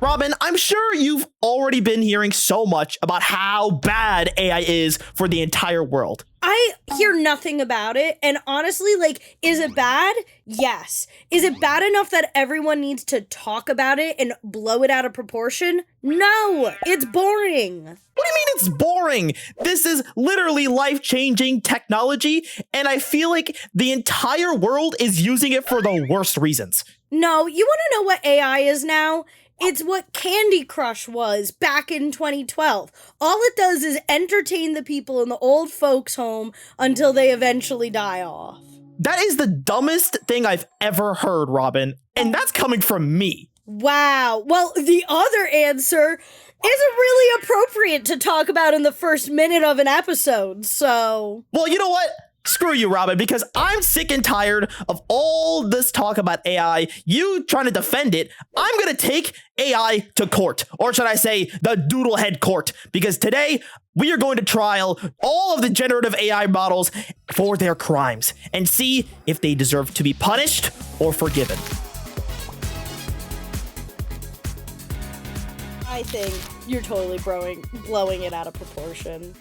Robyn, I'm sure you've already been hearing so much about how bad AI is for the entire world. I hear nothing about it, and honestly, like, is it bad? Yes. Is it bad enough that everyone needs to talk about it and blow it out of proportion? No, it's boring. What do you mean it's boring? This is literally life-changing technology, and I feel like the entire world is using it for the worst reasons. No, you want to know what AI is now? It's what Candy Crush was back in 2012. All it does is entertain the people in the old folks' home until they eventually die off. That is the dumbest thing I've ever heard, Robyn, and that's coming from me. Wow. Well, the other answer isn't really appropriate to talk about in the first minute of an episode, so... Well, you know what? Screw you, Robyn, because I'm sick and tired of all this talk about AI, you trying to defend it. I'm going to take AI to court, or should I say the Doodle Head court, because today we are going to trial all of the generative AI models for their crimes and see if they deserve to be punished or forgiven. I think you're totally blowing it out of proportion.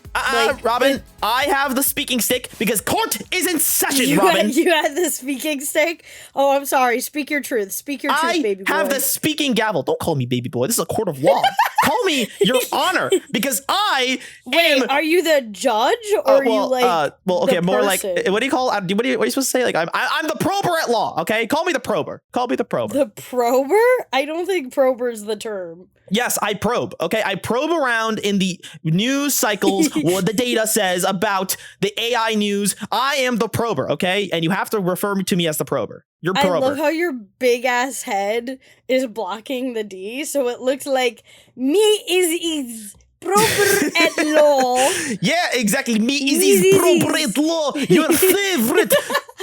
Robyn, I have the speaking stick because court is in session, Robyn. You had the speaking stick? Oh, I'm sorry. Speak your truth. Speak your truth, baby boy. I have the speaking gavel. Don't call me baby boy. This is a court of law. Call me your honor because I am... Wait, are you the judge or are you like okay, more person? Like, what do you call, what are you supposed to say? Like, I'm the prober at law, okay? Call me the prober. Call me the prober. The prober? I don't think prober is the term. Yes, I probe, okay? I probe around in the news cycles what the data says about the AI news. I am the prober, okay? And you have to refer to me as the prober. You're prober. I love how your big-ass head is blocking the D, so it looks like me is prober at law. Yeah, exactly. Me is prober at law.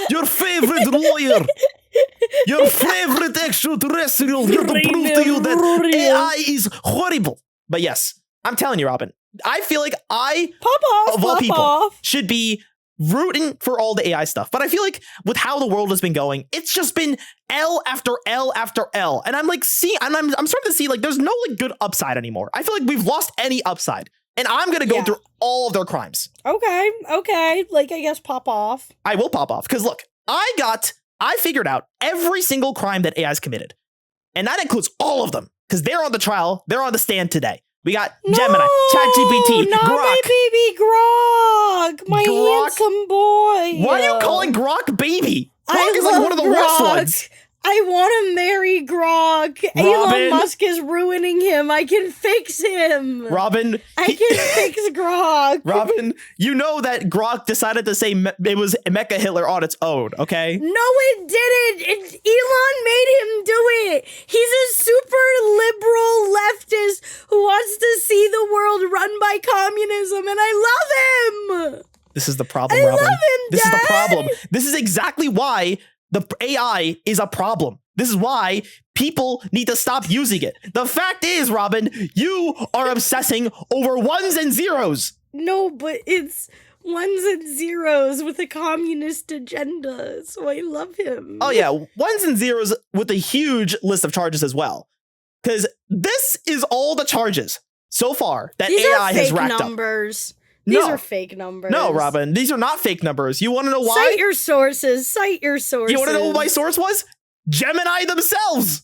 Your favorite lawyer. Your favorite extraterrestrial here to prove to you that AI is horrible. But yes, I'm telling you, Robyn, I feel like of all people, should be rooting for all the AI stuff. But I feel like with how the world has been going, it's just been L after L after L. And I'm like, I'm starting to see like there's no like good upside anymore. I feel like we've lost any upside. And I'm going to go through all of their crimes. Okay. Like, I guess pop off. I will pop off. Because look, I figured out every single crime that AI's committed. And that includes all of them. Because they're on the trial. They're on the stand today. We got Gemini, ChatGPT, not Grok. My baby Grok. My handsome boy. Why are you calling Grok baby? Grok is like one of the worst ones. I want to marry Grok. Robyn. Elon Musk is ruining him. I can fix him. Robyn. I can fix Grok. Robyn, you know that Grok decided to say it was Mecha Hitler on its own, okay? No, it didn't. Elon made him do it. He's a super liberal leftist who wants to see the world run by communism, and I love him. This is the problem, I Robyn. love him, This Dad. is the problem. This is exactly why the AI is a problem. This is why people need to stop using it. The fact is, Robyn, you are obsessing over ones and zeros. No, but it's ones and zeros with a communist agenda, so I love him. Oh yeah, ones and zeros with a huge list of charges as well. Because this is all the charges so far that AI has racked numbers. up. These are fake numbers. No, Robyn, these are not fake numbers. You want to know why? Cite your sources. Cite your sources. You want to know what my source was? Gemini themselves.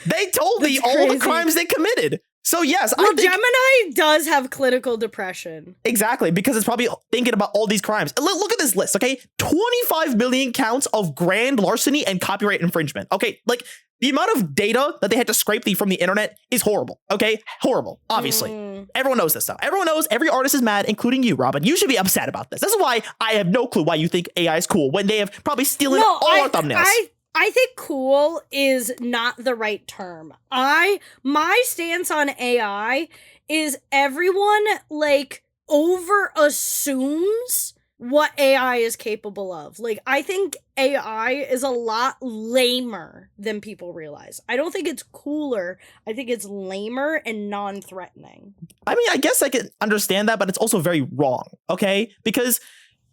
They told me all the crimes they committed. So yes, well, I think Gemini does have clinical depression. Exactly, because it's probably thinking about all these crimes. Look at this list, okay? 25 million counts of grand larceny and copyright infringement. Okay, like the amount of data that they had to scrape from the internet is horrible, okay? Horrible, obviously. Everyone knows this stuff. Everyone knows every artist is mad, including you, Robyn. You should be upset about this. This is why I have no clue why you think AI is cool when they have probably stealing all our thumbnails. I think cool is not the right term. My stance on AI is everyone like over assumes what AI is capable of. Like, I think AI is a lot lamer than people realize. I don't think it's cooler. I think it's lamer and non-threatening. I mean, I guess I can understand that, but it's also very wrong, okay? Because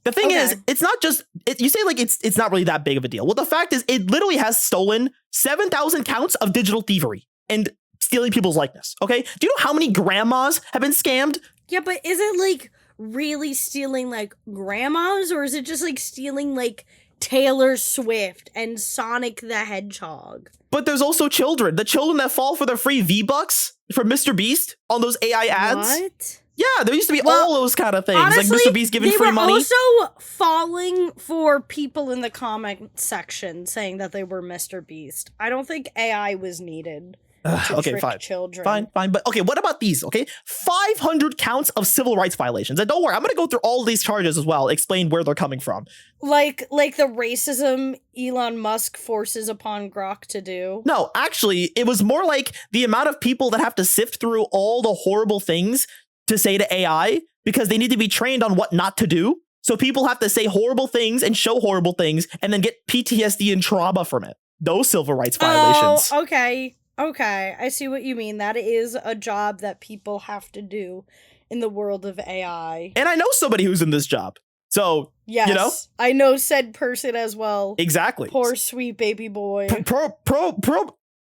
the thing is, it's not just, you say like it's not really that big of a deal. Well, the fact is it literally has stolen 7,000 counts of digital thievery. and stealing people's likeness, okay? Do you know how many grandmas have been scammed? Yeah, but is it like really stealing like grandmas, or is it just like stealing like Taylor Swift and Sonic the Hedgehog? But there's also children. The children that fall for the free V-Bucks from Mr. Beast on those AI ads. What? Yeah, there used to be all those kind of things. Honestly, like Mr. Beast giving free money. They were also falling for people in the comment section saying that they were Mr. Beast. I don't think AI was needed. Okay, fine. Children. Fine. But okay, what about these? Okay, 500 counts of civil rights violations. And don't worry, I'm going to go through all these charges as well, explain where they're coming from. Like the racism Elon Musk forces upon Grok to do. No, actually, it was more like the amount of people that have to sift through all the horrible things to say to AI because they need to be trained on what not to do. So people have to say horrible things and show horrible things and then get PTSD and trauma from it. Those civil rights violations. Oh, okay. Okay, I see what you mean. That is a job that people have to do in the world of AI. And I know somebody who's in this job. So, yes, you know? I know said person as well. Exactly. Poor sweet baby boy. Poor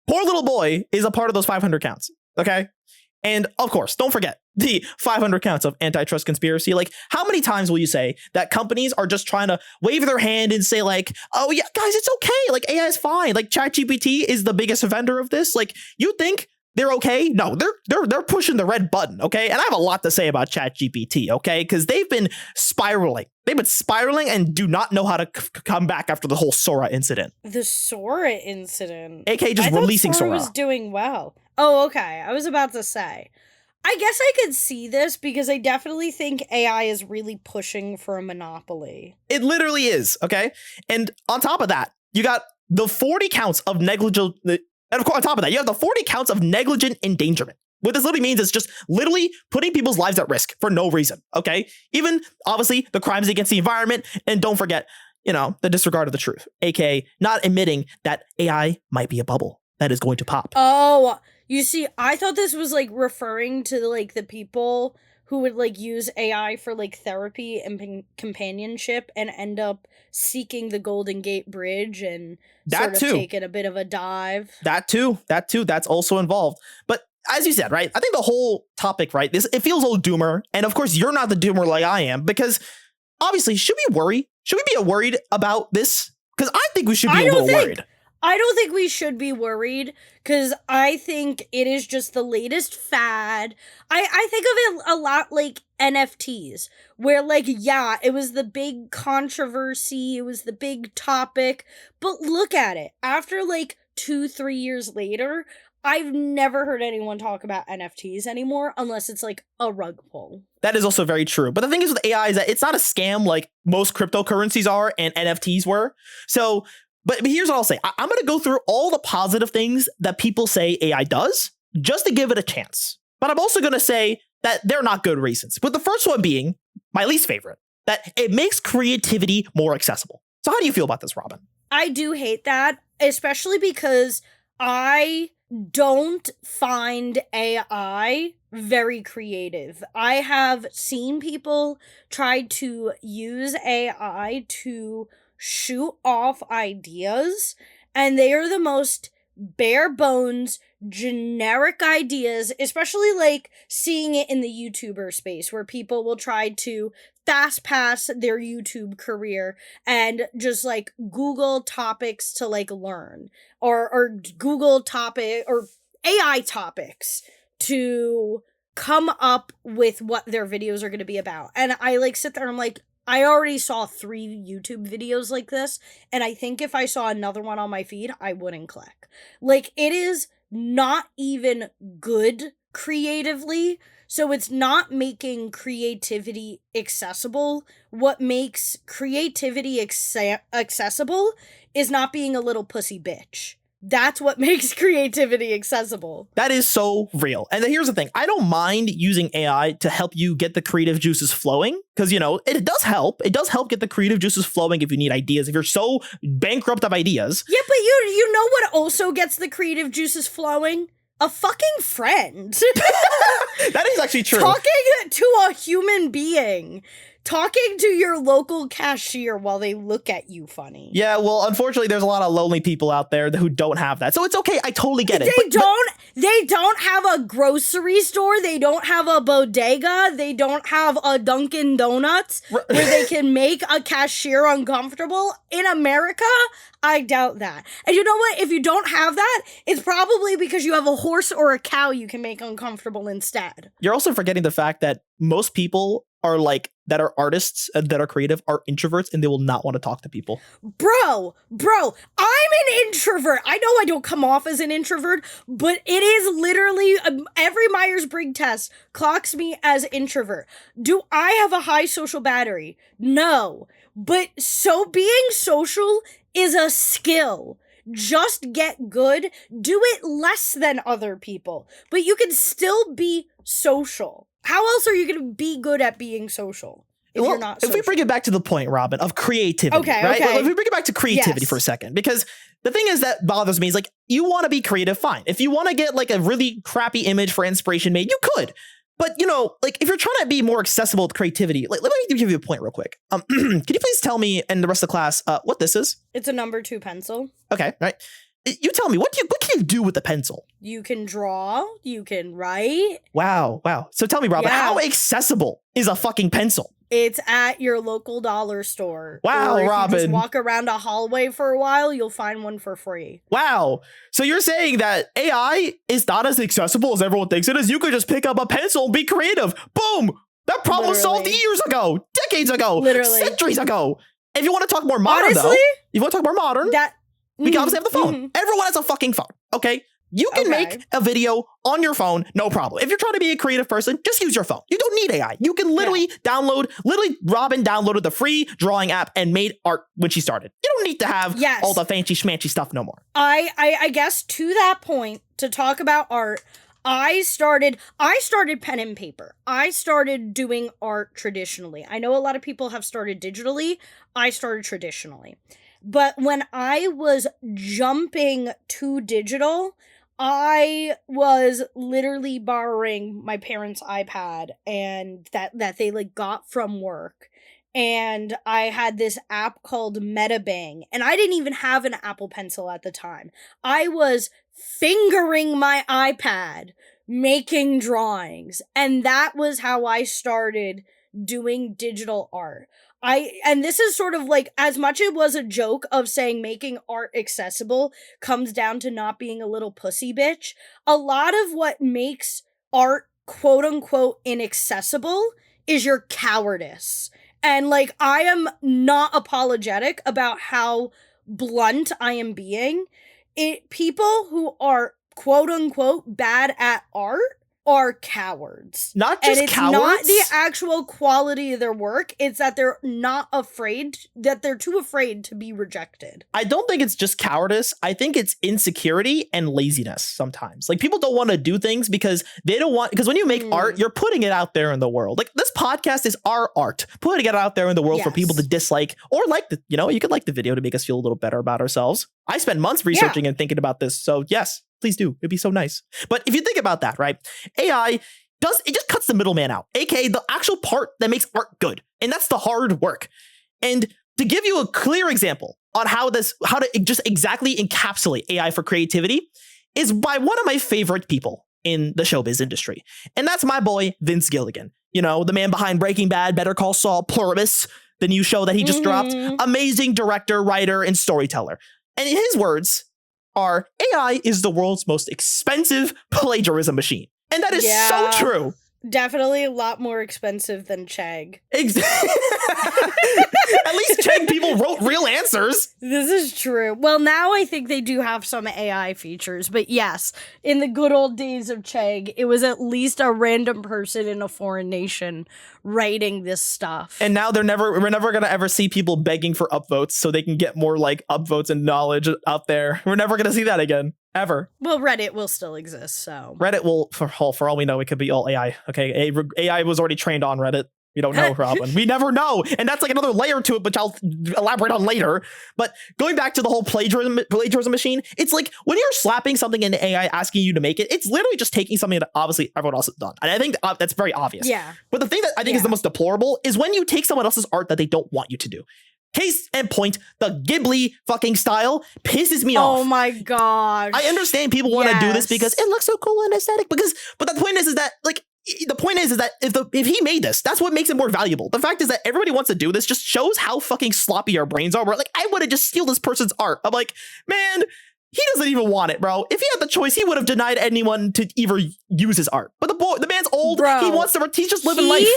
little boy is a part of those 500 counts. Okay? And of course, don't forget the 500 counts of antitrust conspiracy. Like, how many times will you say that companies are just trying to wave their hand and say like, oh yeah, guys, it's okay. Like AI is fine. Like ChatGPT is the biggest offender of this. Like you think they're okay? No, they're pushing the red button. Okay. And I have a lot to say about ChatGPT. Okay. Because they've been spiraling. They've been spiraling and do not know how to come back after the whole Sora incident. The Sora incident? AKA just releasing Sora. Was doing well. Oh, okay. I was about to say. I guess I could see this because I definitely think AI is really pushing for a monopoly. It literally is, okay? And on top of that, you got the 40 counts of negligent... And of course, on top of that, you have the 40 counts of negligent endangerment. What this literally means is just literally putting people's lives at risk for no reason, okay? Even, obviously, the crimes against the environment, and don't forget, you know, the disregard of the truth, aka not admitting that AI might be a bubble that is going to pop. Oh, you see, I thought this was, like, referring to, like, the people who would, like, use AI for, like, therapy and companionship and end up seeking the Golden Gate Bridge and sort of taking a bit of a dive. That too. That's also involved. But as you said, right, I think the whole topic, right, it feels a little doomer. And, of course, you're not the doomer like I am because, obviously, should we worry? Should we be worried about this? Because I think we should be a little worried. I don't think we should be worried because I think it is just the latest fad. I think of it a lot like NFTs, where like, yeah, it was the big controversy, it was the big topic, but look at it. After like 2-3 years later, I've never heard anyone talk about NFTs anymore unless it's like a rug pull. That is also very true. But the thing is with AI is that it's not a scam like most cryptocurrencies are and NFTs were. So... But here's what I'll say. I'm going to go through all the positive things that people say AI does just to give it a chance. But I'm also going to say that they're not good reasons. But the first one being my least favorite, that it makes creativity more accessible. So how do you feel about this, Robyn? I do hate that, especially because I don't find AI very creative. I have seen people try to use AI to shoot off ideas, and they are the most bare bones, generic ideas, especially like seeing it in the YouTuber space where people will try to fast pass their YouTube career and just like Google topics to like learn or Google topic or AI topics to come up with what their videos are going to be about. And I like sit there and I'm like, I already saw 3 YouTube videos like this, and I think if I saw another one on my feed, I wouldn't click. Like, it is not even good creatively, so it's not making creativity accessible. What makes creativity accessible is not being a little pussy bitch. That's what makes creativity accessible. That is so real. And here's the thing. I don't mind using AI to help you get the creative juices flowing because, you know, it does help. It does help get the creative juices flowing if you need ideas, if you're so bankrupt of ideas. Yeah, but you know what also gets the creative juices flowing? A fucking friend. That is actually true. Talking to a human being talking to your local cashier while they look at you funny. Yeah, well, unfortunately, there's a lot of lonely people out there who don't have that. So it's okay. I totally get it. They don't have a grocery store. They don't have a bodega. They don't have a Dunkin' Donuts where they can make a cashier uncomfortable. In America, I doubt that. And you know what? If you don't have that, it's probably because you have a horse or a cow you can make uncomfortable instead. You're also forgetting the fact that most people are like, that are artists, that are creative, are introverts, and they will not want to talk to people. Bro, I'm an introvert. I know I don't come off as an introvert, but it is literally, every Myers-Briggs test clocks me as introvert. Do I have a high social battery? No. But so being social is a skill. Just get good. Do it less than other people, but you can still be social. How else are you going to be good at being social if you're not social? If we bring it back to the point, Robyn, of creativity, right? If we bring it back to creativity for a second, because the thing is that bothers me is like, you want to be creative, fine. If you want to get like a really crappy image for inspiration made, you could. But, you know, like if you're trying to be more accessible with creativity, like, let me give you a point real quick. Can you please tell me and the rest of the class what this is? It's a number 2 pencil. Okay, right. You tell me, what can you do with the pencil? You can draw, you can write. Wow. So tell me, Robyn, how accessible is a fucking pencil? It's at your local dollar store. Wow, or if Robyn. you just walk around a hallway for a while, you'll find one for free. Wow. So you're saying that AI is not as accessible as everyone thinks it is? You could just pick up a pencil and be creative. Boom! That problem was solved years ago, decades ago, centuries ago. If you want to talk more modern, we can obviously have the phone. Everyone has a fucking phone, okay? You can make a video on your phone, no problem. If you're trying to be a creative person, just use your phone. You don't need AI. You can literally Robyn downloaded the free drawing app and made art when she started. You don't need to have all the fancy schmancy stuff no more. I guess to that point, to talk about art, I started pen and paper. I started doing art traditionally. I know a lot of people have started digitally. I started traditionally. But when I was jumping to digital, I was literally borrowing my parents' iPad and that they like got from work. And I had this app called Metabang, and I didn't even have an Apple Pencil at the time. I was fingering my iPad, making drawings, and that was how I started doing digital art. And this is sort of like, as much it was a joke of saying making art accessible comes down to not being a little pussy bitch. A lot of what makes art quote unquote inaccessible is your cowardice. And like, I am not apologetic about how blunt I am being. People who are quote unquote bad at art are cowards. Not just cowards. And it's not the actual quality of their work. It's that they're too afraid to be rejected. I don't think it's just cowardice. I think it's insecurity and laziness sometimes. Like, people don't want to do things because because when you make art, you're putting it out there in the world. Like, this podcast is our art, putting it out there in the world for people to dislike or like you could like the video to make us feel a little better about ourselves. I spent months researching and thinking about this. So yes, please do. It'd be so nice. But if you think about that, right? AI just cuts the middleman out, aka the actual part that makes art good. And that's the hard work. And to give you a clear example on how to just exactly encapsulate AI for creativity is by one of my favorite people in the showbiz industry. And that's my boy, Vince Gilligan. You know, the man behind Breaking Bad, Better Call Saul, Pluribus, the new show that he just dropped. Amazing director, writer, and storyteller. And his words are, AI is the world's most expensive plagiarism machine. And that is so true. Definitely a lot more expensive than Chegg. At least Chegg people wrote real answers. This is true. Well, now I think they do have some AI features, but yes, in the good old days of Chegg, it was at least a random person in a foreign nation writing this stuff. And now we're never going to ever see people begging for upvotes so they can get more like upvotes and knowledge out there. We're never going to see that again. Ever. Well, Reddit will still exist, so. Reddit will, for all we know, it could be all AI. Okay, AI was already trained on Reddit. We don't know, Robyn. We never know. And that's like another layer to it, which I'll elaborate on later. But going back to the whole plagiarism machine, it's like when you're slapping something into AI asking you to make it, it's literally just taking something that obviously everyone else has done. And I think that's very obvious. Yeah. But the thing that I think is the most deplorable is when you take someone else's art that they don't want you to do. Case in point, the Ghibli fucking style pisses me off. Oh my gosh. I understand people want to do this because it looks so cool and aesthetic. But the point is that like the point is that if he made this, that's what makes it more valuable. The fact is that everybody wants to do this just shows how fucking sloppy our brains are. We're like, I would have just steal this person's art. I'm like, man, he doesn't even want it, bro. If he had the choice, he would have denied anyone to even use his art. But the man's old. Bro, he wants to. He's just living life.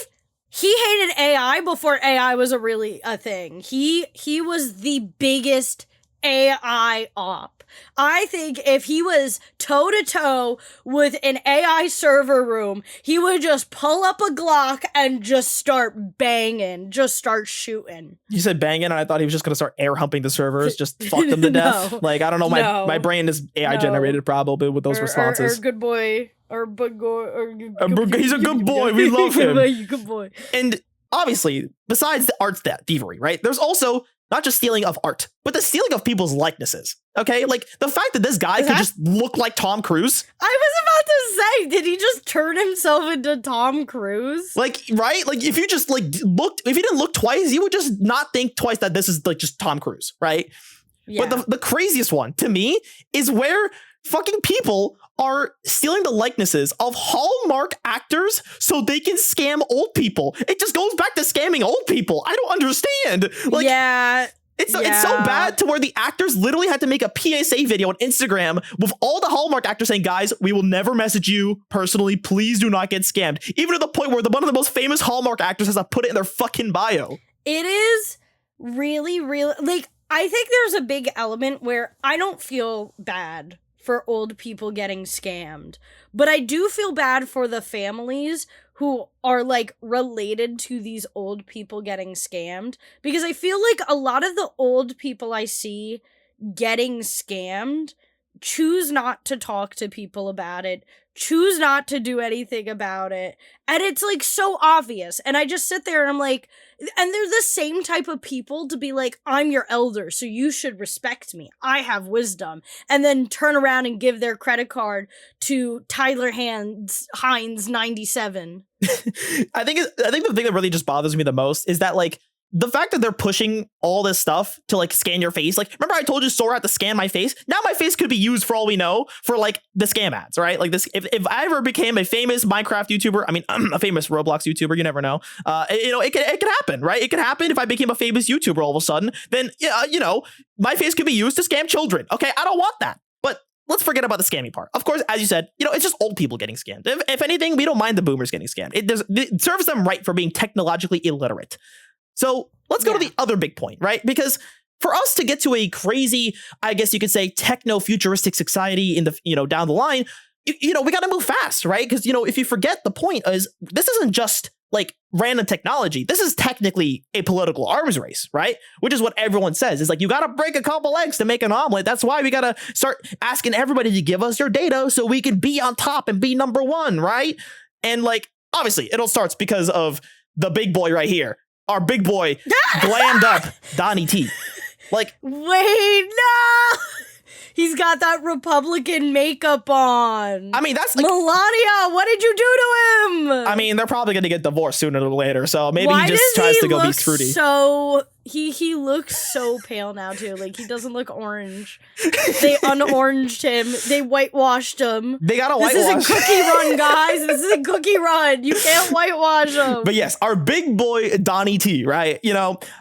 He hated AI before AI was a thing. He was the biggest AI op. I think if he was toe-to-toe with an AI server room, he would just pull up a Glock and just start banging, just start shooting. You said banging, and I thought he was just going to start air humping the servers, just fuck them to death. Like, I don't know, my brain is AI generated probably with those responses. Or good boy. He's a good boy. We love him. Good boy. And obviously, besides the art thievery, right? There's also not just stealing of art, but the stealing of people's likenesses. Okay, like the fact that this guy could just look like Tom Cruise. I was about to say, did he just turn himself into Tom Cruise? Like, right? Like, if you just like looked, if you didn't look twice, you would just not think twice that this is like just Tom Cruise, right? Yeah. But the craziest one to me is where fucking people are stealing the likenesses of Hallmark actors so they can scam old people. It just goes back to scamming old people. I don't understand. Like, it's so bad to where the actors literally had to make a PSA video on Instagram with all the Hallmark actors saying, guys, we will never message you personally. Please do not get scammed. Even to the point where one of the most famous Hallmark actors has to put it in their fucking bio. It is really, really, like, I think there's a big element where I don't feel bad for old people getting scammed, but I do feel bad for the families who are like related to these old people getting scammed, because I feel like a lot of the old people I see getting scammed choose not to talk to people about it, choose not to do anything about it, and it's like so obvious, and I just sit there and I'm like, and they're the same type of people to be like, I'm your elder, so you should respect me, I have wisdom, and then turn around and give their credit card to Tyler Hines 97. I think the thing that really just bothers me the most is that like the fact that they're pushing all this stuff to like scan your face. Like, remember I told you Sora had to scan my face? Now my face could be used for all we know for like the scam ads, right? Like this, if I ever became a famous Minecraft YouTuber, I mean, a famous Roblox YouTuber, you never know. It could happen, right? It could happen if I became a famous YouTuber all of a sudden. Then, my face could be used to scam children. Okay, I don't want that. But let's forget about the scamming part. Of course, as you said, it's just old people getting scammed. If anything, we don't mind the boomers getting scammed. It serves them right for being technologically illiterate. So let's go to the other big point, right? Because for us to get to a crazy, I guess you could say, techno-futuristic society in the, down the line, we got to move fast, right? Because, if you forget, the point is this isn't just like random technology. This is technically a political arms race, right? Which is what everyone says. It's like, you got to break a couple eggs to make an omelet. That's why we got to start asking everybody to give us your data so we can be on top and be number one, right? And like, obviously, it all starts because of the big boy right here. Our big boy, glammed up Donnie T. Like, wait, no! He's got that Republican makeup on. I mean, that's like, Melania, what did you do to him? I mean, they're probably going to get divorced sooner or later, so maybe he just tries to go be fruity. So he looks so pale now too. Like, he doesn't look orange. They unoranged him. They whitewashed him. They got a whitewash. This isn't Cookie Run, guys. This isn't Cookie Run. You can't whitewash him. But yes, our big boy Donnie T, right?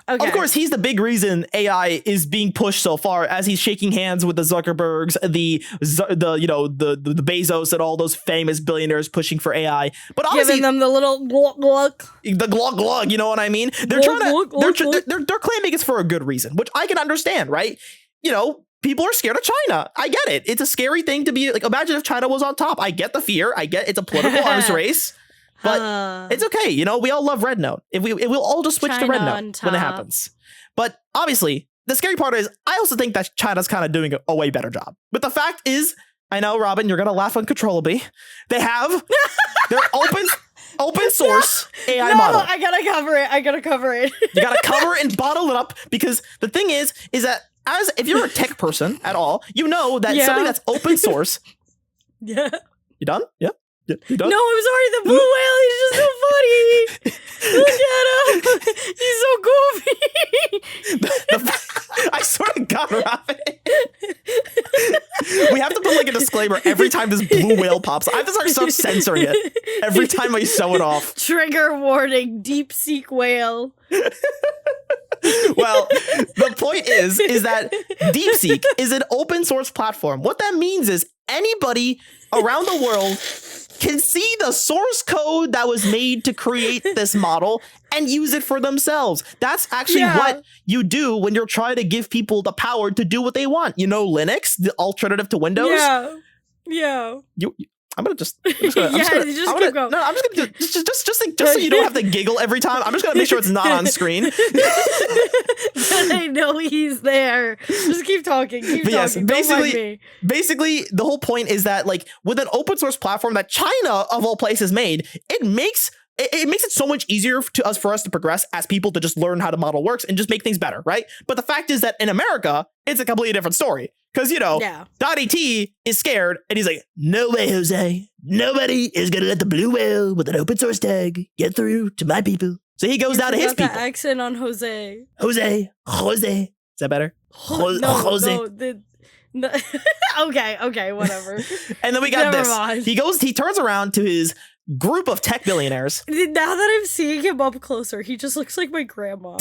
Of course, he's the big reason AI is being pushed so far, as he's shaking hands with the Zuckerbergs, the Bezos, and all those famous billionaires pushing for AI. But obviously, giving them the little glug. The glug, you know what I mean? They're they're claiming it's for a good reason, which I can understand, right? People are scared of China. I get it. It's a scary thing to be like, imagine if China was on top. I get the fear. I get it's a political arms race, but it's okay. We all love Red Note. We'll all just switch to Red Note when it happens. But obviously, the scary part is I also think that China's kind of doing a way better job. But the fact is, I know, Robyn, you're going to laugh uncontrollably. They're open. open source AI model. I gotta cover it. You gotta cover it and bottle it up, because the thing is that if you're a tech person at all, you know that something that's open source. Yeah. You done? Yeah. You done? No, I'm sorry. The blue whale, he's just so funny. Look at him. He's so goofy. I swear to God, Robin. We have to put like a disclaimer every time this blue whale pops. I have to start censoring it every time I show it off. Trigger warning, deep seek whale. Well, the point is that DeepSeek is an open source platform. What that means is anybody around the world can see the source code that was made to create this model and use it for themselves. That's actually what you do when you're trying to give people the power to do what they want. You know, Linux, the alternative to Windows. Yeah. I'm just gonna keep going. No, I'm just gonna do just so you don't have to giggle every time. I'm just gonna make sure it's not on screen. I know he's there. Just keep talking. Yes, basically, the whole point is that like with an open source platform that China of all places made, it makes it so much easier for us to progress as people to just learn how the model works and just make things better, right? But the fact is that in America, it's a completely different story. Because, you know, .et is scared and he's like, no way, Jose. Nobody is going to let the blue whale with an open source tag get through to my people. So he goes down to his people. The accent on Jose. Jose. Is that better? Jose. No. Okay, whatever. And then we got this. He turns around to his group of tech billionaires. Now that I'm seeing him up closer, he just looks like my grandma.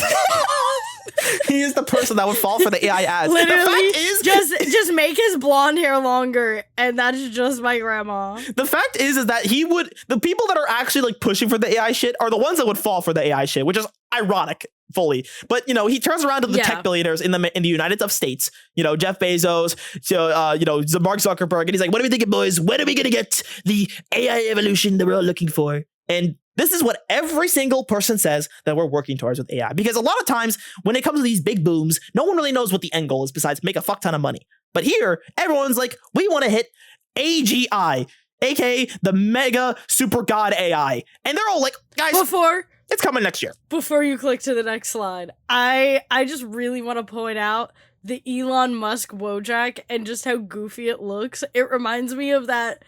He is the person that would fall for the AI ads. Literally, the fact is, just make his blonde hair longer, and that's just my grandma. The fact is that the people that are actually like pushing for the AI shit are the ones that would fall for the AI shit, which is ironic fully. But you know, he turns around to the tech billionaires in the United States. You know, Jeff Bezos, Mark Zuckerberg, and he's like, "What are we thinking, boys? When are we gonna get the AI evolution that we're all looking for?" And this is what every single person says that we're working towards with AI. Because a lot of times when it comes to these big booms, no one really knows what the end goal is besides make a fuck ton of money. But here, everyone's like, we want to hit AGI, aka the mega super god AI. And they're all like, guys, it's coming next year. Before you click to the next slide, I just really want to point out the Elon Musk Wojak and just how goofy it looks. It reminds me of that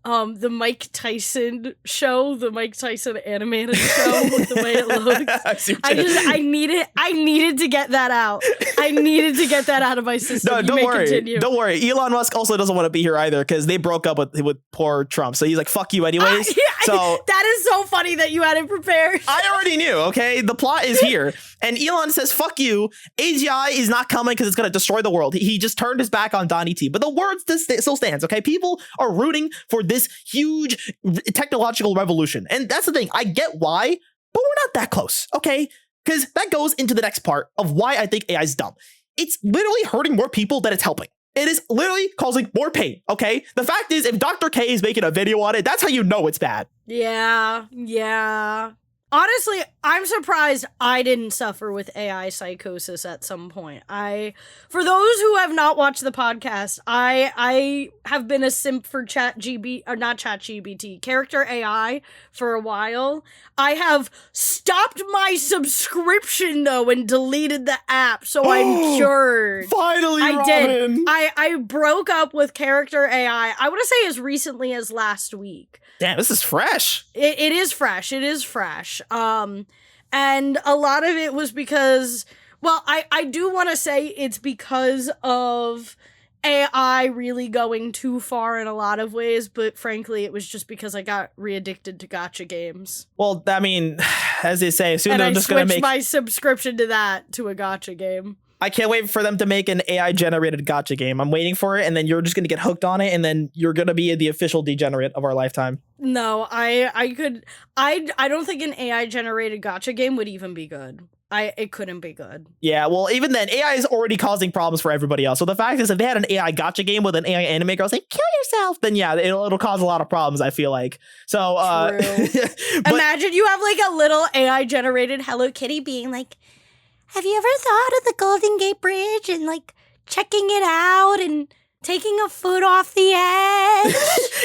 the Mike Tyson show, the Mike Tyson animated show with the way it looks. I needed to get that out. I needed to get that out of my system. No, don't worry. Don't worry. Elon Musk also doesn't want to be here either because they broke up with poor Trump. So he's like, fuck you anyways. That is so funny that you had it prepared. I already knew, okay? The plot is here. And Elon says, fuck you. AGI is not coming because it's going to destroy the world. He just turned his back on .et. But the word still stands, okay? People are rooting for this huge technological revolution. And that's the thing. I get why, but we're not that close, okay? Because that goes into the next part of why I think AI is dumb. It's literally hurting more people than it's helping. It is literally causing more pain, okay? The fact is, if Dr. K is making a video on it, that's how you know it's bad. Yeah. Honestly, I'm surprised I didn't suffer with AI psychosis at some point. For those who have not watched the podcast, I have been a simp for Character AI for a while. I have stopped my subscription though and deleted the app, so I'm cured. Finally, I Robyn. did. I broke up with Character AI. I want to say as recently as last week. Damn, this is fresh. It is fresh. It is fresh. And a lot of it was because, well, I do want to say it's because of AI really going too far in a lot of ways, but frankly, it was just because I got re-addicted to gacha games. Well, I mean, as they say, soon they're just going to make my subscription to a gacha game. I can't wait for them to make an AI-generated gacha game. I'm waiting for it, and then you're just going to get hooked on it, and then you're going to be the official degenerate of our lifetime. No, I don't think an AI-generated gacha game would even be good. It couldn't be good. Yeah, well, even then, AI is already causing problems for everybody else. So the fact is, if they had an AI gacha game with an AI anime girl say, kill yourself, then yeah, it'll cause a lot of problems, I feel like. So, imagine you have like a little AI-generated Hello Kitty being like, have you ever thought of the Golden Gate Bridge and like checking it out and taking a foot off the edge.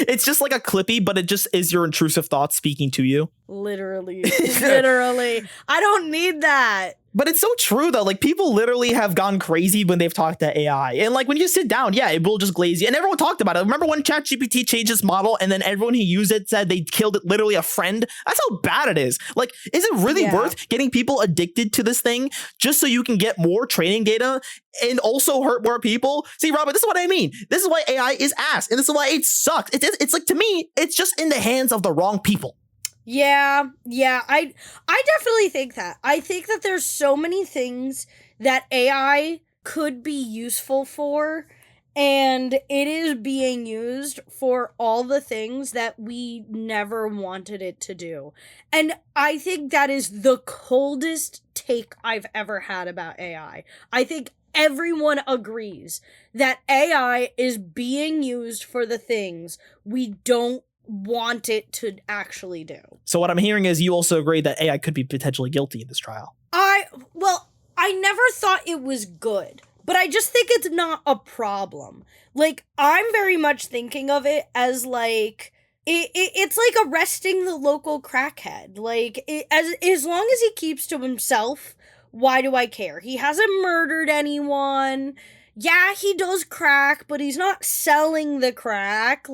It's just like a Clippy, but it just is your intrusive thoughts speaking to you. Literally. Literally. I don't need that. But it's so true, though. Like, people literally have gone crazy when they've talked to AI. And, like, when you sit down, yeah, it will just glaze you. And everyone talked about it. Remember when ChatGPT changed its model and then everyone who used it said they killed it, literally a friend? That's how bad it is. Like, is it really worth getting people addicted to this thing just so you can get more training data and also hurt more people? See, Robyn, this is what I mean. This is why AI is ass. And this is why it sucks. It's like, to me, it's just in the hands of the wrong people. Yeah, I definitely think that. I think that there's so many things that AI could be useful for, and it is being used for all the things that we never wanted it to do. And I think that is the coldest take I've ever had about AI. I think everyone agrees that AI is being used for the things we don't want it to actually do. So what I'm hearing is you also agree that AI could be potentially guilty in this trial. I never thought it was good, but I just think it's not a problem. Like, I'm very much thinking of it as like it's like arresting the local crackhead. Like, as long as he keeps to himself, why do I care? He hasn't murdered anyone. Yeah, he does crack, but he's not selling the crack.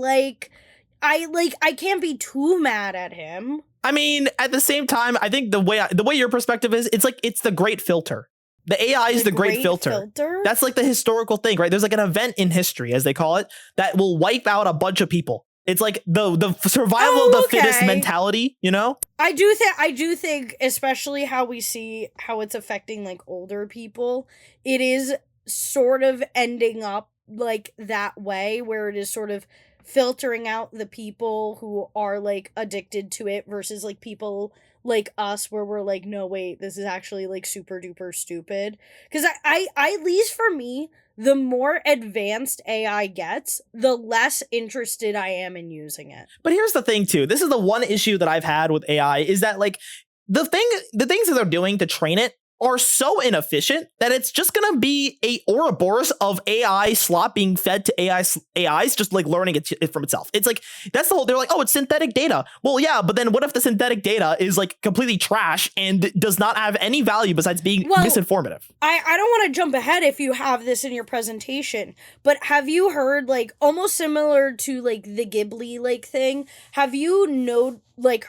I can't be too mad at him. I mean, at the same time, I think the way your perspective is, it's like it's the great filter. The AI is the great filter. That's like the historical thing, right? There's like an event in history, as they call it, that will wipe out a bunch of people. It's like the survival of the fittest mentality, you know? I do think, especially how we see how it's affecting like older people, it is sort of ending up like that way, where it is sort of filtering out the people who are like addicted to it versus like people like us where we're like, no, wait, this is actually like super duper stupid. Because I at least for me, the more advanced AI gets, the less interested I am in using it. But here's the thing too. This is the one issue that I've had with AI is that like the things that they're doing to train it are so inefficient that it's just gonna be a Ouroboros of AI slop being fed to AIs just like learning it from itself. It's like, that's the whole, they're like, oh, it's synthetic data. Well, yeah, but then what if the synthetic data is like completely trash and does not have any value besides being misinformative? I don't want to jump ahead if you have this in your presentation, but have you heard, like, almost similar to like the Ghibli like thing, have you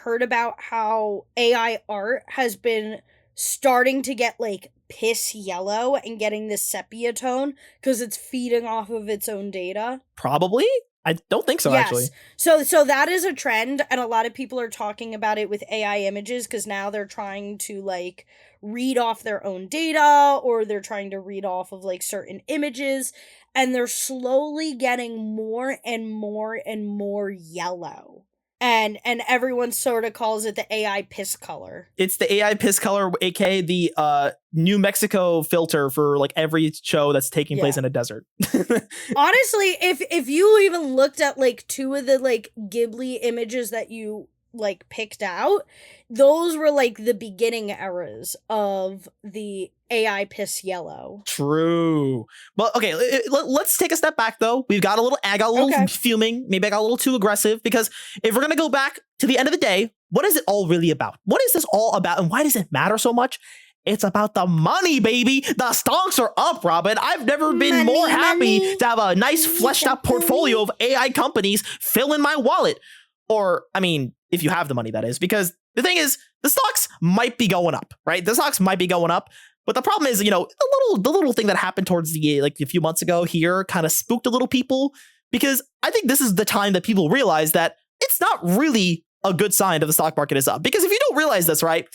heard about how AI art has been starting to get like piss yellow and getting this sepia tone because it's feeding off of its own data? Probably. I don't think so, actually. So that is a trend, and a lot of people are talking about it with AI images because now they're trying to like read off their own data, or they're trying to read off of like certain images, and they're slowly getting more and more and more yellow. And everyone sort of calls it the AI piss color. It's the AI piss color, aka the New Mexico filter for like every show that's taking place in a desert. Honestly, if you even looked at like two of the like Ghibli images that you like picked out, those were like the beginning eras of the AI piss yellow. True. But okay, let's take a step back though. I got a little fuming. Maybe I got a little too aggressive, because if we're going to go back to the end of the day, what is it all really about? What is this all about, and why does it matter so much? It's about the money, baby. The stocks are up, Robyn. I've never been more happy to have a nice fleshed out portfolio of AI companies fill in my wallet. Or, I mean, if you have the money, that is, because the thing is, the stocks might be going up, right? The stocks might be going up. But the problem is, you know, the little thing that happened towards the, like a few months ago here kind of spooked a little people, because I think this is the time that people realize that it's not really a good sign that the stock market is up. Because if you don't realize this, right,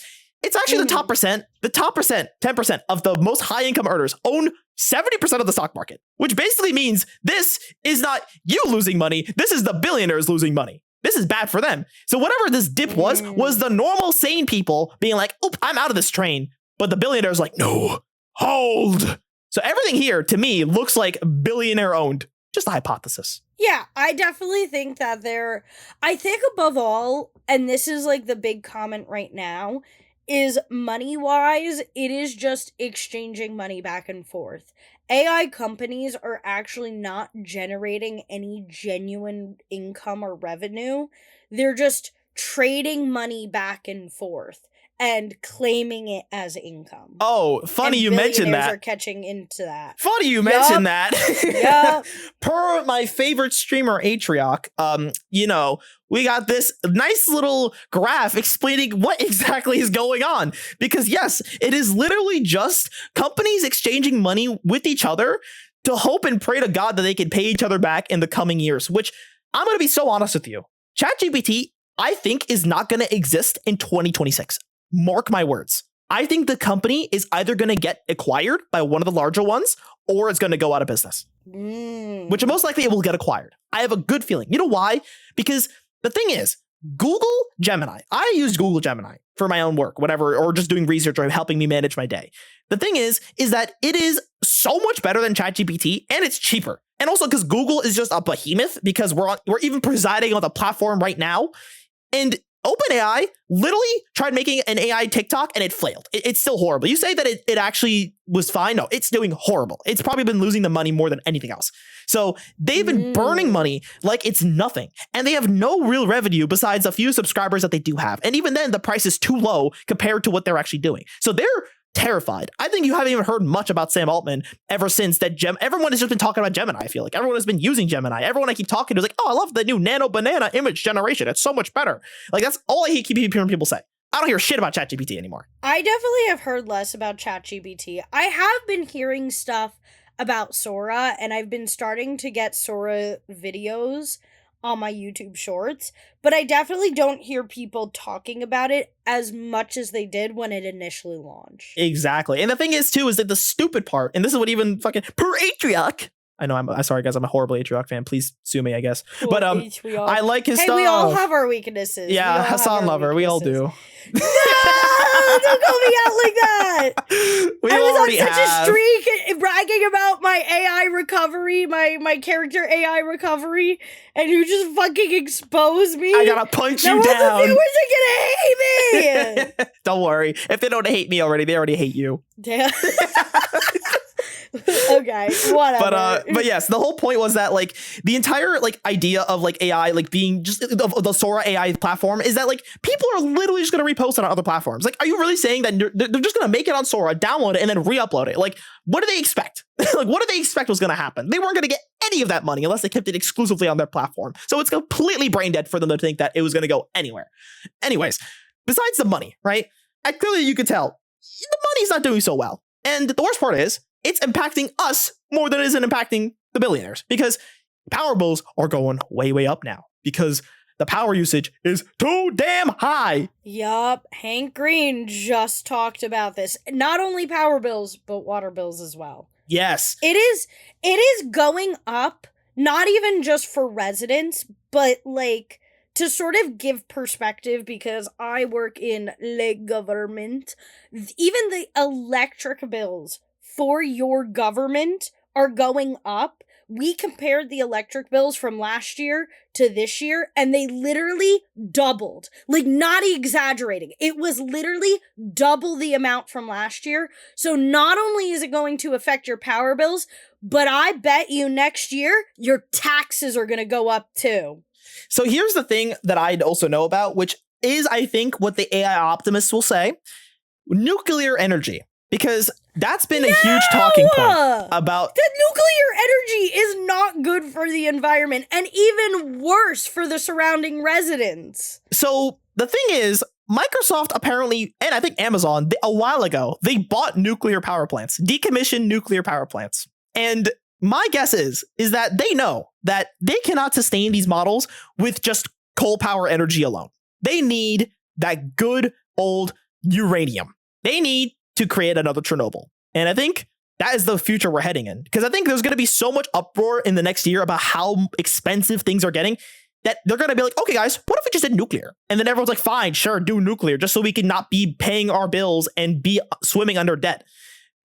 it's actually the top percent, 10% of the most high income earners own 70% of the stock market, which basically means this is not you losing money. This is the billionaires losing money. This is bad for them. So whatever this dip was the normal sane people being like, oop, I'm out of this train. But the billionaires like, no, hold. So everything here to me looks like billionaire owned. Just a hypothesis. Yeah, I definitely think that I think above all, and this is like the big comment right now, is money wise, it is just exchanging money back and forth. AI companies are actually not generating any genuine income or revenue. They're just trading money back and forth and claiming it as income. Oh, funny you mentioned Billionaires that. are catching into that. Funny you mentioned that. Yup. Per my favorite streamer, Atrioc, we got this nice little graph explaining what exactly is going on. Because yes, it is literally just companies exchanging money with each other to hope and pray to God that they can pay each other back in the coming years, which I'm going to be so honest with you. ChatGPT, I think, is not going to exist in 2026. Mark my words. I think the company is either going to get acquired by one of the larger ones or it's going to go out of business, which most likely it will get acquired. I have a good feeling. You know why? Because the thing is, Google Gemini. I use Google Gemini for my own work, whatever, or just doing research or helping me manage my day. The thing is that it is so much better than ChatGPT and it's cheaper. And also because Google is just a behemoth because we're even presiding on the platform right now. And OpenAI literally tried making an AI TikTok and it failed. It's still horrible. You say that it actually was fine. No, it's doing horrible. It's probably been losing the money more than anything else. So they've been burning money like it's nothing. And they have no real revenue besides a few subscribers that they do have. And even then, the price is too low compared to what they're actually doing. So they're terrified. I think you haven't even heard much about Sam Altman ever since that everyone has just been talking about Gemini. I feel like everyone has been using Gemini. Everyone I keep talking to is like, oh, I love the new nano banana image generation. It's so much better. Like that's all I keep hearing people say. I don't hear shit about ChatGPT anymore. I definitely have heard less about ChatGPT. I have been hearing stuff about Sora, and I've been starting to get Sora videos on my YouTube shorts, but I definitely don't hear people talking about it as much as they did when it initially launched. Exactly. And the thing is, too, is that the stupid part, and this is what even fucking per Atrioc. I know I'm sorry, guys. I'm a horrible Atrioc fan. Please sue me, I guess. Cool, but I like his stuff. We all have our weaknesses. Yeah, Hassan lover. We all do. No, don't call me out like that. I was on such a streak bragging about my AI recovery, my character AI recovery, and you just fucking expose me. I gotta punch you down. The viewers are gonna hate me. Don't worry. If they don't hate me already, they already hate you. Damn. Okay, whatever. But yes, the whole point was that like the entire like idea of like AI like being just the Sora AI platform is that like people are literally just gonna repost it on other platforms. Like, are you really saying that they're just gonna make it on Sora, download it, and then re-upload it? Like, what do they expect? Like, what did they expect was gonna happen? They weren't gonna get any of that money unless they kept it exclusively on their platform. So it's completely brain dead for them to think that it was gonna go anywhere. Anyways, besides the money, right? Clearly you could tell the money's not doing so well. And the worst part is, it's impacting us more than it is impacting the billionaires because power bills are going way, way up now because the power usage is too damn high. Yup. Hank Green just talked about this. Not only power bills, but water bills as well. Yes. It is going up, not even just for residents, but like to sort of give perspective because I work in the government. Even the electric bills for your government are going up. We compared the electric bills from last year to this year, and they literally doubled. Like, not exaggerating. It was literally double the amount from last year. So not only is it going to affect your power bills, but I bet you next year, your taxes are going to go up too. So here's the thing that I also know about, which is, I think, what the AI optimists will say. Nuclear energy. Because that's been a huge talking point about... The nuclear energy is not good for the environment and even worse for the surrounding residents. So the thing is, Microsoft apparently, and I think Amazon, a while ago, they bought nuclear power plants, decommissioned nuclear power plants. And my guess is that they know that they cannot sustain these models with just coal power energy alone. They need that good old uranium. They need to create another Chernobyl. And I think that is the future we're heading in. Because I think there's going to be so much uproar in the next year about how expensive things are getting that they're going to be like, okay, guys, what if we just did nuclear? And then everyone's like, fine, sure, do nuclear just so we can not be paying our bills and be swimming under debt.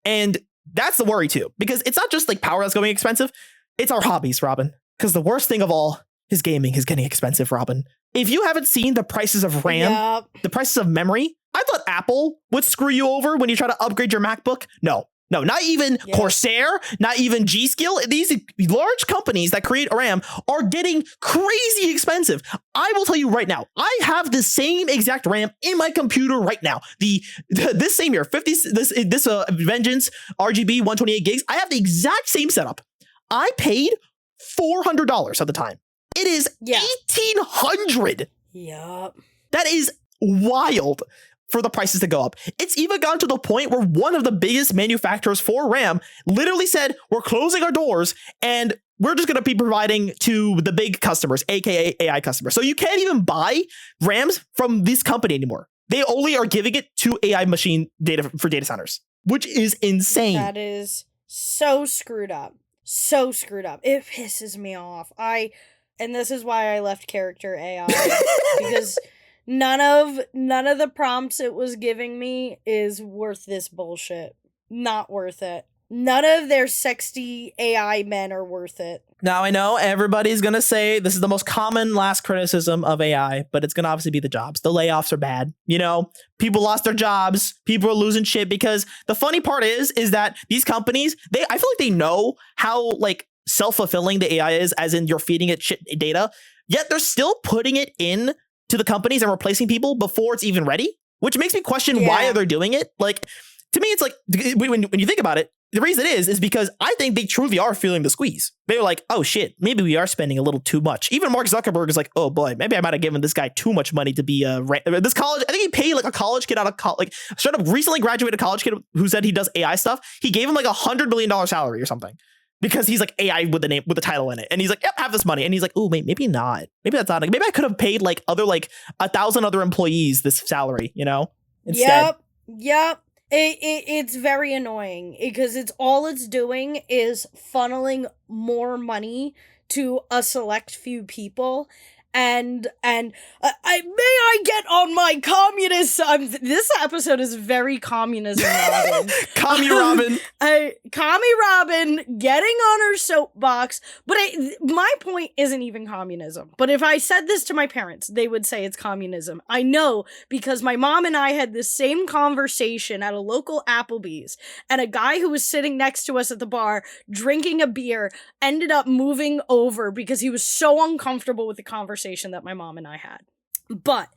And that's the worry too, because it's not just like power that's going expensive. It's our hobbies, Robyn. Because the worst thing of all is gaming is getting expensive, Robyn. If you haven't seen the prices of RAM, the prices of memory, I thought Apple would screw you over when you try to upgrade your MacBook. No, No, not even Corsair, not even G-Skill. These large companies that create RAM are getting crazy expensive. I will tell you right now, I have the same exact RAM in my computer right now. This same year, this Vengeance RGB 128 gigs. I have the exact same setup. I paid $400 at the time. It is $1,800. Yup. That is wild for the prices to go up. It's even gone to the point where one of the biggest manufacturers for RAM literally said, we're closing our doors and we're just going to be providing to the big customers, aka AI customers. So you can't even buy RAMs from this company anymore. They only are giving it to AI machine data for data centers, which is insane. That is so screwed up. So screwed up. It pisses me off. And this is why I left character AI because none of the prompts it was giving me is worth this bullshit. Not worth it. None of their sexy AI men are worth it. Now, I know everybody's going to say this is the most common last criticism of AI, but it's going to obviously be the jobs. The layoffs are bad. You know, people lost their jobs. People are losing shit because the funny part is that these companies, I feel like they know how like self-fulfilling the AI is, as in you're feeding it shit data, yet they're still putting it in to the companies and replacing people before it's even ready, which makes me question why are they doing it? Like, to me, it's like, when you think about it, the reason is because I think they truly are feeling the squeeze. They're like, oh shit, maybe we are spending a little too much. Even Mark Zuckerberg is like, oh boy, maybe I might have given this guy too much money to be this college. I think he paid like a college kid out of college, like straight up recently graduated college kid who said he does AI stuff. He gave him like $100 million salary or something. Because he's like AI with the title in it. And he's like, yep, have this money. And he's like, oh, maybe not. Maybe that's not. Maybe I could have paid like 1,000 other employees this salary, you know? Instead. Yep. It's very annoying because it's doing is funneling more money to a select few people. And may I get on my communist? This episode is very communism, Robyn. Commie Robyn. Commie Robyn getting on her soapbox. But my point isn't even communism. But if I said this to my parents, they would say it's communism. I know because my mom and I had this same conversation at a local Applebee's. And a guy who was sitting next to us at the bar drinking a beer ended up moving over because he was so uncomfortable with the conversation that my mom and I had. But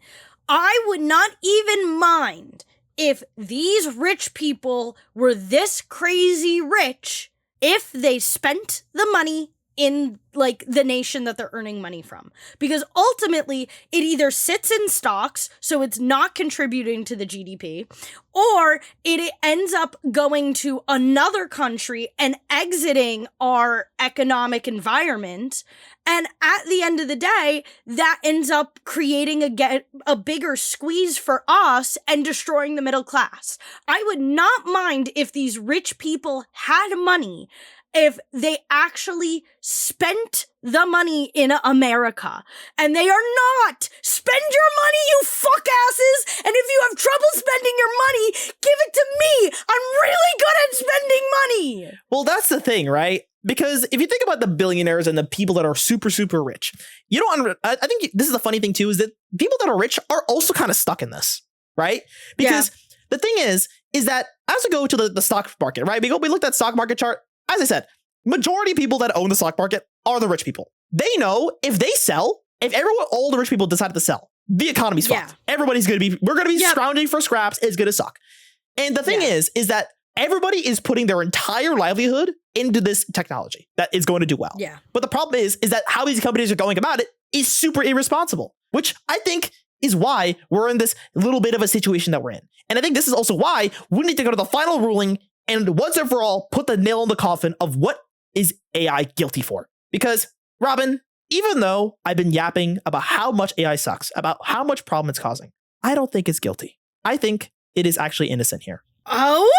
I would not even mind if these rich people were this crazy rich if they spent the money in like the nation that they're earning money from. Because ultimately it either sits in stocks, so it's not contributing to the GDP, or it ends up going to another country and exiting our economic environment. And at the end of the day, that ends up creating a bigger squeeze for us and destroying the middle class. I would not mind if these rich people had money if they actually spent the money in America. And they are not. Spend your money, you fuck asses! And if you have trouble spending your money, give it to me! I'm really good at spending money! Well, that's the thing, right? Because if you think about the billionaires and the people that are super, super rich, you don't. I think this is the funny thing too, is that people that are rich are also kind of stuck in this, right? Because the thing is that as we go to the stock market, right? We looked at stock market chart. As I said, majority of people that own the stock market are the rich people. They know if they sell, if all the rich people decide to sell, the economy's fucked. Everybody's going to be, we're going to be scrounging for scraps. It's going to suck. And the thing is that everybody is putting their entire livelihood into this technology that is going to do well. Yeah. But the problem is that how these companies are going about it is super irresponsible, which I think is why we're in this little bit of a situation that we're in. And I think this is also why we need to go to the final ruling and once and for all put the nail in the coffin of what is AI guilty for. Because, Robyn, even though I've been yapping about how much AI sucks, about how much problem it's causing, I don't think it's guilty. I think it is actually innocent here. Oh?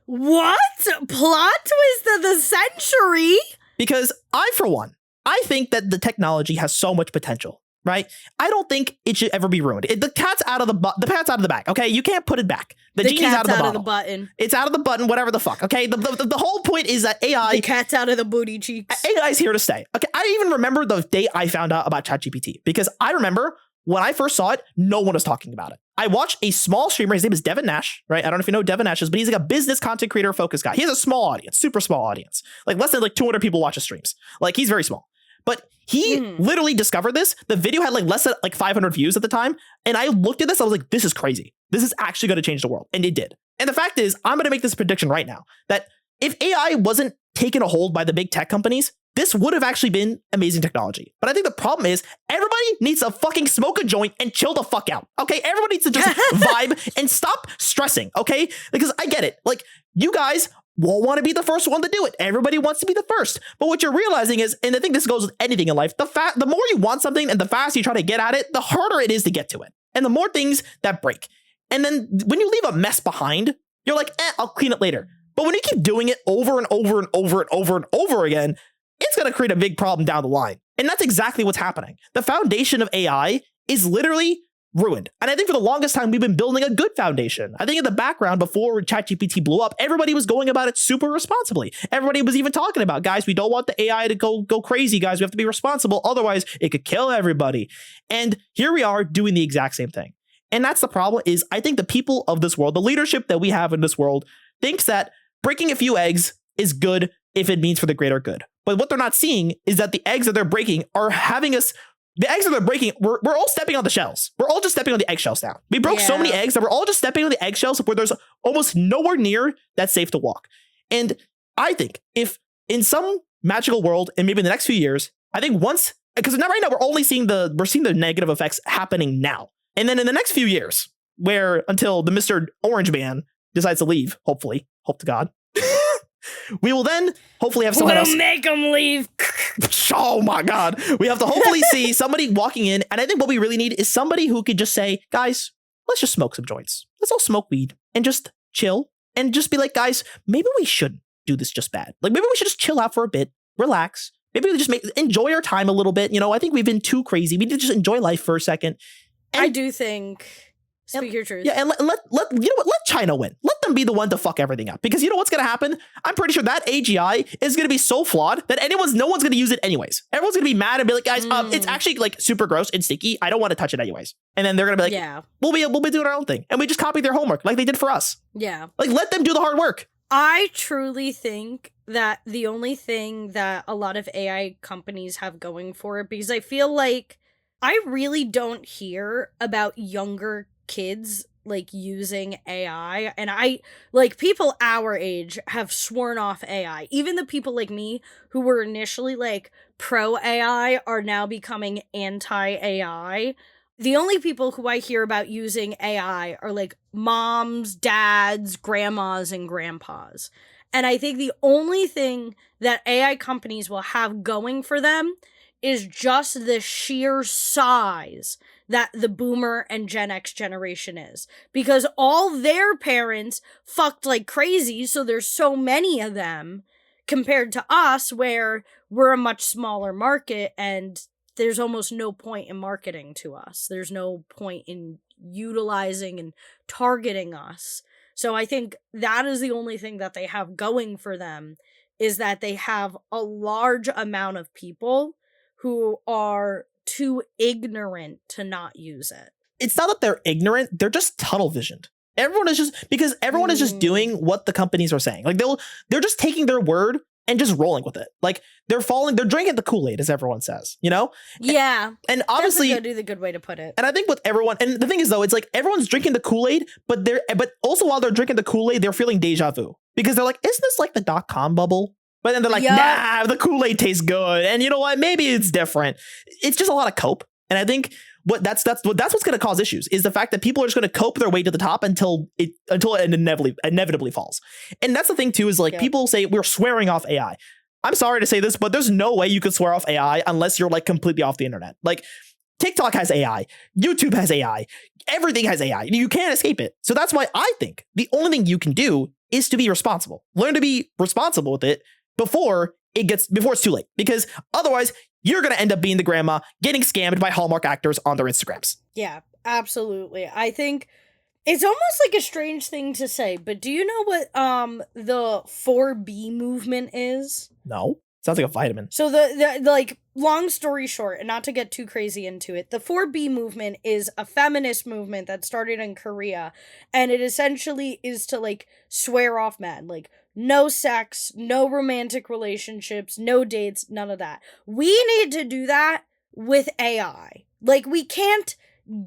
What? Plot twist of the century? Because for one, I think that the technology has so much potential, right? I don't think it should ever be ruined. The cat's out of the cat's out of the bag, okay? You can't put it back. The genie's out of the bottle. Of the button. It's out of the button, whatever the fuck, okay? The whole point is that AI... The cat's out of the booty cheeks. AI is here to stay. Okay, I even remember the day I found out about ChatGPT, because I remember when I first saw it, no one was talking about it. I watched a small streamer. His name is Devin Nash, right? I don't know if you know who Devin Nash is, but he's like a business content creator focused guy. He has a small audience, super small audience. Like less than like 200 people watch his streams. Like he's very small. But he literally discovered this. The video had like less than like 500 views at the time. And I looked at this, I was like, this is crazy. This is actually going to change the world. And it did. And the fact is, I'm going to make this prediction right now that if AI wasn't taken a hold by the big tech companies, this would have actually been amazing technology. But I think the problem is everybody needs to fucking smoke a joint and chill the fuck out. Okay. Everybody needs to just vibe and stop stressing. Okay. Because I get it. Like you guys won't want to be the first one to do it. Everybody wants to be the first. But what you're realizing is, and I think this goes with anything in life, the more you want something and the faster you try to get at it, the harder it is to get to it. And the more things that break. And then when you leave a mess behind, you're like, I'll clean it later. But when you keep doing it over and over and over and over and over again, it's going to create a big problem down the line. And that's exactly what's happening. The foundation of AI is literally ruined. And I think for the longest time, we've been building a good foundation. I think in the background, before ChatGPT blew up, everybody was going about it super responsibly. Everybody was even talking about, guys, we don't want the AI to go crazy, guys. We have to be responsible. Otherwise, it could kill everybody. And here we are doing the exact same thing. And that's the problem is I think the people of this world, the leadership that we have in this world, thinks that breaking a few eggs is good if it means for the greater good. But what they're not seeing is that the eggs that they're breaking are having us, the eggs that they're breaking, we're all stepping on the shells. We're all just stepping on the eggshells now. We broke so many eggs that we're all just stepping on the eggshells where there's almost nowhere near that's safe to walk. And I think if in some magical world, and maybe in the next few years, I think once, because right now we're seeing the negative effects happening now. And then in the next few years, where until the Mr. Orange Man decides to leave, hopefully, hope to God, we will then hopefully have someone else. We'll make him leave. Oh my God. We have to hopefully see somebody walking in. And I think what we really need is somebody who could just say, guys, let's just smoke some joints. Let's all smoke weed and just chill and just be like, guys, maybe we shouldn't do this just bad. Like maybe we should just chill out for a bit, relax. Maybe we just enjoy our time a little bit. You know, I think we've been too crazy. We need to just enjoy life for a second. And I do think, speak your truth. Yeah, and let you know what? Let China win. Let them be the one to fuck everything up. Because you know what's going to happen? I'm pretty sure that AGI is going to be so flawed that no one's going to use it anyways. Everyone's going to be mad and be like, guys, it's actually like super gross and sticky. I don't want to touch it anyways. And then they're going to be like, yeah, we'll be doing our own thing. And we just copy their homework like they did for us. Yeah. Like let them do the hard work. I truly think that the only thing that a lot of AI companies have going for it, because I feel like I really don't hear about younger kids like using AI, and I like people our age have sworn off AI. Even the people like me who were initially like pro AI are now becoming anti AI. The only people who I hear about using AI are like moms, dads, grandmas, and grandpas. And I think the only thing that AI companies will have going for them is just the sheer size that the boomer and Gen X generation is. Because all their parents fucked like crazy, so there's so many of them compared to us where we're a much smaller market and there's almost no point in marketing to us. There's no point in utilizing and targeting us. So I think that is the only thing that they have going for them, is that they have a large amount of people who are too ignorant to not use it. It's not that they're ignorant, they're just tunnel visioned. Everyone is just doing what the companies are saying. Like they're just taking their word and just rolling with it. Like they're drinking the Kool-Aid, as everyone says, you know? Yeah. And obviously that's the good way to put it. And I think with everyone, and the thing is though, it's like everyone's drinking the Kool-Aid, but also while they're drinking the Kool-Aid, they're feeling deja vu. Because they're like, isn't this like the .com bubble? But then they're like, nah, the Kool-Aid tastes good. And you know what? Maybe it's different. It's just a lot of cope. And I think that's what's going to cause issues, is the fact that people are just going to cope their way to the top until it inevitably falls. And that's the thing too, is like people say we're swearing off AI. I'm sorry to say this, but there's no way you could swear off AI unless you're like completely off the internet. Like TikTok has AI, YouTube has AI, everything has AI. You can't escape it. So that's why I think the only thing you can do is to be responsible. Learn to be responsible with it before it's too late, because otherwise you're going to end up being the grandma getting scammed by Hallmark actors on their Instagrams. Yeah, absolutely. I think it's almost like a strange thing to say, but do you know what the 4B movement is? No. Sounds like a vitamin. So the like, long story short, and not to get too crazy into it, the 4B movement is a feminist movement that started in Korea, and it essentially is to like swear off men, like no sex, no romantic relationships, no dates, none of that. We need to do that with AI. Like, we can't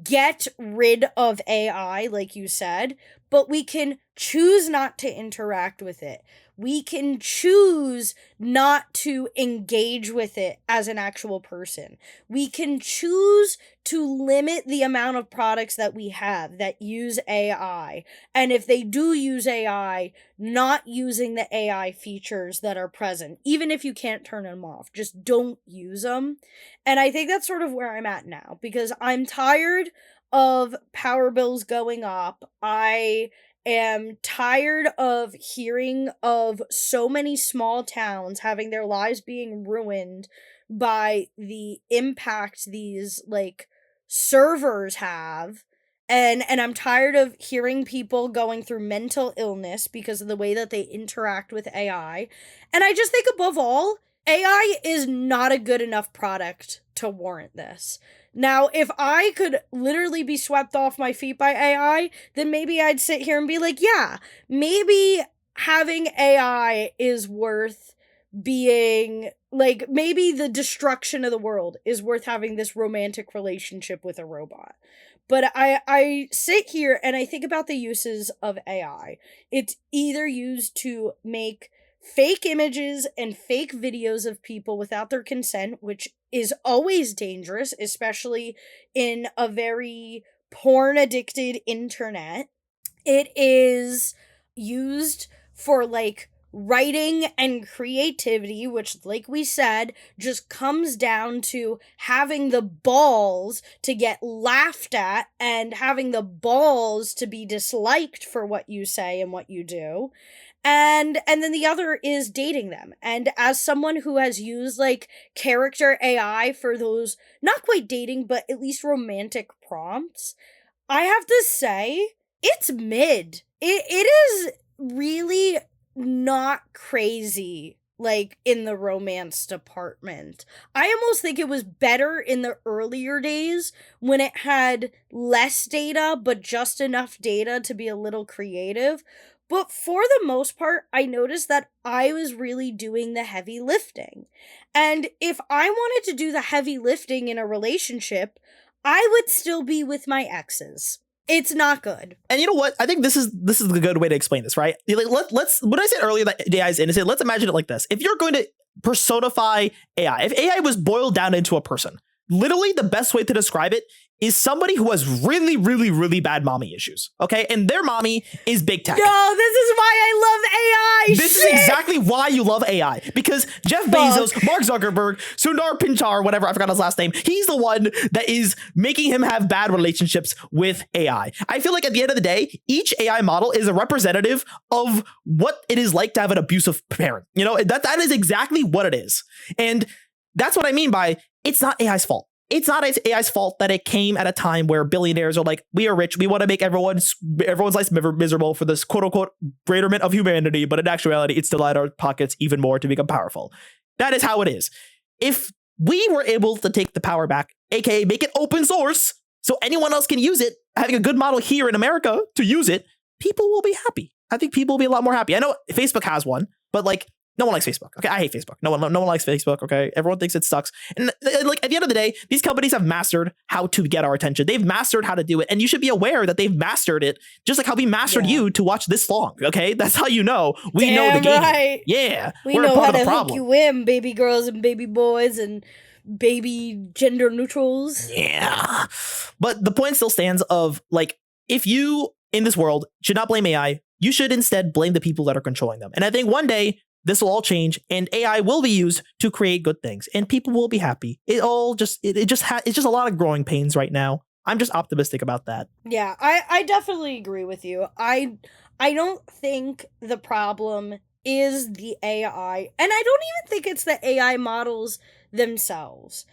get rid of AI, like you said, but we can choose not to interact with it. We can choose not to engage with it as an actual person. We can choose to limit the amount of products that we have that use AI. And if they do use AI, not using the AI features that are present. Even if you can't turn them off, just don't use them. And I think that's sort of where I'm at now, because I'm tired of power bills going up. I am tired of hearing of so many small towns having their lives being ruined by the impact these like servers have. And I'm tired of hearing people going through mental illness because of the way that they interact with AI. And I just think, above all, AI is not a good enough product to warrant this. Now, if I could literally be swept off my feet by AI, then maybe I'd sit here and be like, yeah, maybe having AI is worth being, like, maybe the destruction of the world is worth having this romantic relationship with a robot. But I sit here and I think about the uses of AI. It's either used to make fake images and fake videos of people without their consent, which is always dangerous, especially in a very porn addicted internet. It is used for like writing and creativity, which, like we said, just comes down to having the balls to get laughed at and having the balls to be disliked for what you say and what you do. And then the other is dating them. And as someone who has used like character AI for those not quite dating but at least romantic prompts, I have to say it's mid. It is really not crazy like in the romance department. I almost think it was better in the earlier days when it had less data but just enough data to be a little creative. But for the most part, I noticed that I was really doing the heavy lifting. And if I wanted to do the heavy lifting in a relationship, I would still be with my exes. It's not good. And you know what? I think this is the good way to explain this, right? Like, let's when I said earlier that AI is innocent, let's imagine it like this. If you're going to personify AI, if AI was boiled down into a person, literally the best way to describe it is somebody who has really, really, really bad mommy issues. Okay. And their mommy is big tech. No, this is why I love AI. This is exactly why you love AI. Because Jeff Bezos, Mark Zuckerberg, Sundar Pichai, whatever, I forgot his last name, he's the one that is making him have bad relationships with AI. I feel like at the end of the day, each AI model is a representative of what it is like to have an abusive parent. You know, that is exactly what it is. And that's what I mean by it's not AI's fault. It's not AI's fault that it came at a time where billionaires are like, we are rich, we want to make everyone's life miserable for this quote unquote betterment of humanity, but in actuality, it's to line our pockets even more to become powerful. That is how it is. If we were able to take the power back, aka make it open source, so anyone else can use it, having a good model here in America to use it, people will be happy. I think people will be a lot more happy. I know Facebook has one, but like, no one likes Facebook. Okay, I hate Facebook. No one likes Facebook. Okay, everyone thinks it sucks. And like at the end of the day, these companies have mastered how to get our attention. They've mastered how to do it, and you should be aware that they've mastered it, just like how we mastered you to watch this long. Okay, that's how you know we know the game. Right. Yeah, we know how to hook you in, baby girls and baby boys and baby gender neutrals. Yeah, but the point still stands of like, if you in this world should not blame AI, you should instead blame the people that are controlling them. And I think one day this will all change, and AI will be used to create good things, and people will be happy. It's just a lot of growing pains right now. I'm just optimistic about that. Yeah, I definitely agree with you. I don't think the problem is the AI, and I don't even think it's the AI models themselves.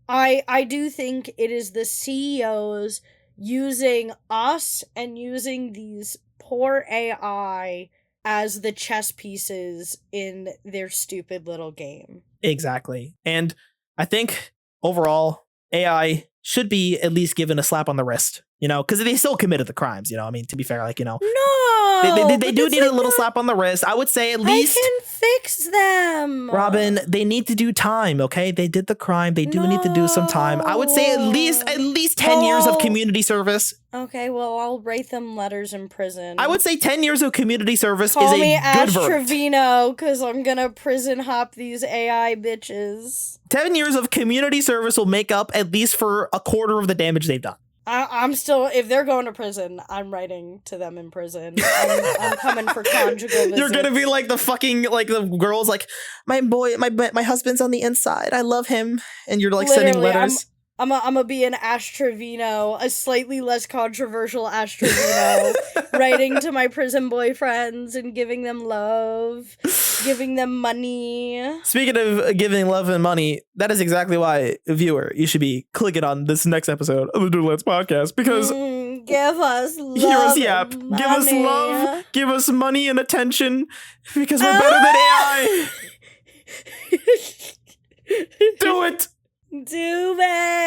I do think it is the CEOs using us and using these poor AI as the chess pieces in their stupid little game. Exactly. And I think overall, AI should be at least given a slap on the wrist, because they still committed the crimes, I mean, to be fair, No, they do need a little slap on the wrist. I would say at least I can fix them. Robyn, they need to do time, okay? They did the crime. They do need to do some time. I would say at least 10 years of community service. Okay, well, I'll write them letters in prison. I would say 10 years of community service Call is me a good Ash verdict. Trevino, because I'm gonna prison hop these AI bitches. 10 years of community service will make up at least for a quarter of the damage they've done. I'm still, if they're going to prison, I'm writing to them in prison. I'm coming for conjugal visits. You're gonna be like the fucking, like the girls, like, my husband's on the inside. I love him. And you're like sending letters. I'm gonna be an Ash Trevino, a slightly less controversial Ash Trevino, writing to my prison boyfriends and giving them love, giving them money. Speaking of giving love and money, that is exactly why, viewer, you should be clicking on this next episode of the Doodle Heads podcast, because give us love. Here's the app. Money. Give us love, give us money and attention, because we're better than AI. Do it. Do it.